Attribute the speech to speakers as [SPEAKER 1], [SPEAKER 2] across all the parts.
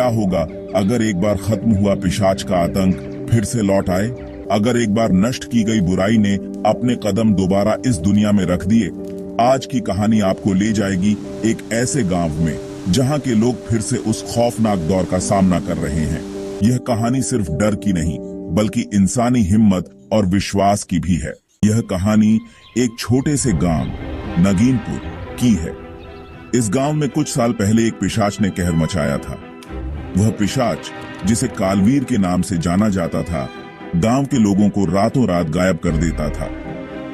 [SPEAKER 1] होगा अगर एक बार खत्म हुआ पिशाच का आतंक फिर से लौट आए? अगर एक बार नष्ट की गई बुराई ने अपने कदम दोबारा इस दुनिया में रख दिए? आज की कहानी आपको ले जाएगी एक ऐसे गांव में जहां के लोग फिर से उस खौफनाक दौर का सामना कर रहे हैं। यह कहानी सिर्फ डर की नहीं बल्कि इंसानी हिम्मत और विश्वास की भी है। यह कहानी एक छोटे से गांव नगीनपुर की है। इस गांव में कुछ साल पहले एक पिशाच ने कहर मचाया था। वह पिशाच, जिसे कालवीर के नाम से जाना जाता था, गांव के लोगों को रातों रात गायब कर देता था।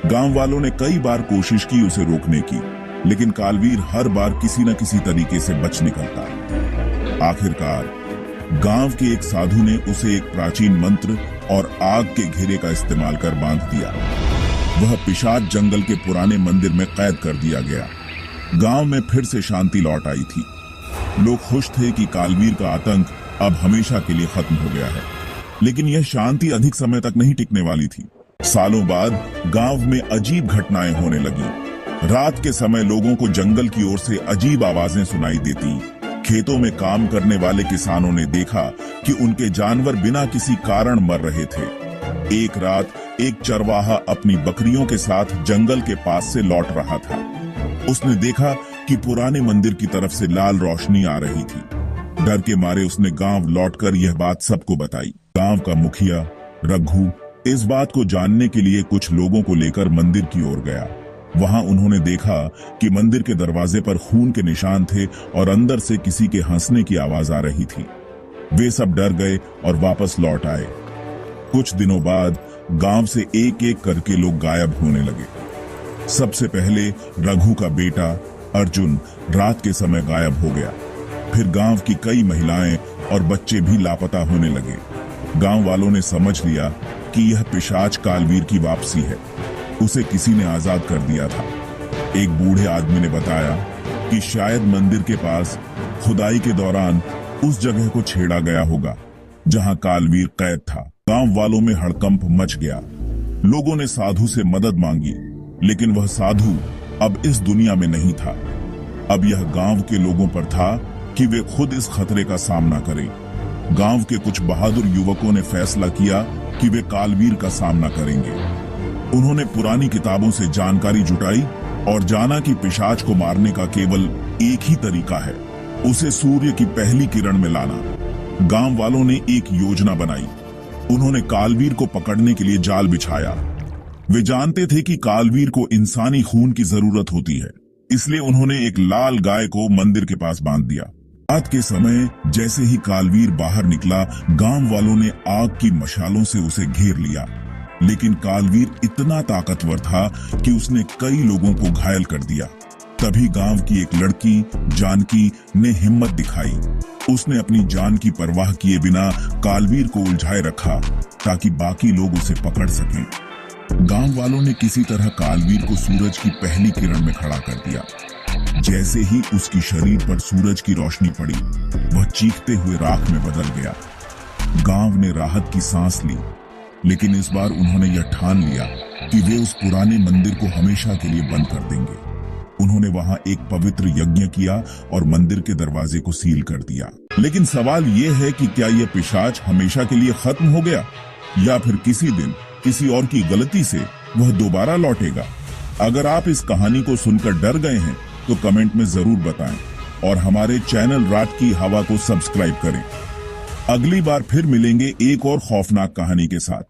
[SPEAKER 1] गांव वालों ने कई बार कोशिश की उसे रोकने की, लेकिन कालवीर हर बार किसी न किसी तरीके से बच निकलता। आखिरकार गांव के एक साधु ने उसे एक प्राचीन मंत्र और आग के घेरे का इस्तेमाल कर बांध दिया। वह पिशाच जंगल के पुराने मंदिर में कैद कर दिया गया। गांव में फिर से शांति लौट आई थी। लोग खुश थे कि कालवीर का आतंक अब हमेशा के लिए खत्म हो गया है। लेकिन यह शांति अधिक समय तक नहीं टिकने वाली थी। सालों बाद गांव में अजीब घटनाएं होने लगी। रात के समय लोगों को जंगल की ओर से अजीब आवाजें सुनाई देती। खेतों में काम करने वाले किसानों ने देखा कि उनके जानवर बिना किसी कारण मर रहे थे। एक रात एक चरवाहा अपनी बकरियों के साथ जंगल के पास से लौट रहा था। उसने देखा कि पुराने मंदिर की तरफ से लाल रोशनी आ रही थी। डर के मारे उसने गांव लौटकर यह बात सबको बताई। गांव का मुखिया रघु इस बात को जानने के लिए कुछ लोगों को लेकर मंदिर की ओर गया। वहां उन्होंने देखा कि मंदिर के दरवाजे पर खून के निशान थे और अंदर से किसी के हंसने की आवाज आ रही थी। वे सब डर गए और वापस लौट आए। कुछ दिनों बाद गांव से एक एक करके लोग गायब होने लगे। सबसे पहले रघु का बेटा अर्जुन रात के समय गायब हो गया। फिर गांव की कई महिलाएं और बच्चे भी लापता होने लगे। गांव वालों ने समझ लिया कि यह पिशाच कालवीर की वापसी है। उसे किसी ने आजाद कर दिया था। एक बूढ़े आदमी ने बताया कि शायद मंदिर के पास खुदाई के दौरान उस जगह को छेड़ा गया होगा जहां कालवीर कैद था। गांव वालों में हड़कंप मच गया। लोगों ने साधु से मदद मांगी, लेकिन वह साधु अब इस दुनिया में नहीं था। अब यह गांव के लोगों पर था कि वे खुद इस खतरे का सामना करें। गांव के कुछ बहादुर युवकों ने फैसला किया कि वे कालवीर का सामना करेंगे। उन्होंने पुरानी किताबों से जानकारी जुटाई और जाना कि पिशाच को मारने का केवल एक ही तरीका है, उसे सूर्य की पहली किरण में लाना। गांव वालों ने एक योजना बनाई। उन्होंने कालवीर को पकड़ने के लिए जाल बिछाया। वे जानते थे कि कालवीर को इंसानी खून की जरूरत होती है, इसलिए उन्होंने एक लाल गाय को मंदिर के पास बांध दिया। रात के समय जैसे ही कालवीर बाहर निकला, गांव वालों ने आग की मशालों से उसे घेर लिया। लेकिन कालवीर इतना ताकतवर था कि उसने कई लोगों को घायल कर दिया। तभी गांव की एक लड़की जानकी ने हिम्मत दिखाई। उसने अपनी जान की परवाह किए बिना कालवीर को उलझाए रखा ताकि बाकी लोग उसे पकड़ सकें। गांव वालों ने किसी तरह कालवीर को सूरज की पहली किरण में खड़ा कर दिया। जैसे ही उसकी शरीर पर सूरज की रोशनी पड़ी, वह चीखते हुए राख में बदल गया। गांव ने राहत की सांस ली, लेकिन इस बार उन्होंने यह ठान लिया कि वे उस पुराने मंदिर को हमेशा के लिए बंद कर देंगे। उन्होंने वहां एक पवित्र यज्ञ किया और मंदिर के दरवाजे को सील कर दिया। लेकिन सवाल यह है कि क्या यह पिशाच हमेशा के लिए खत्म हो गया, या फिर किसी दिन किसी और की गलती से वह दोबारा लौटेगा? अगर आप इस कहानी को सुनकर डर गए हैं तो कमेंट में जरूर बताएं और हमारे चैनल रात की हवा को सब्सक्राइब करें। अगली बार फिर मिलेंगे एक और खौफनाक कहानी के साथ।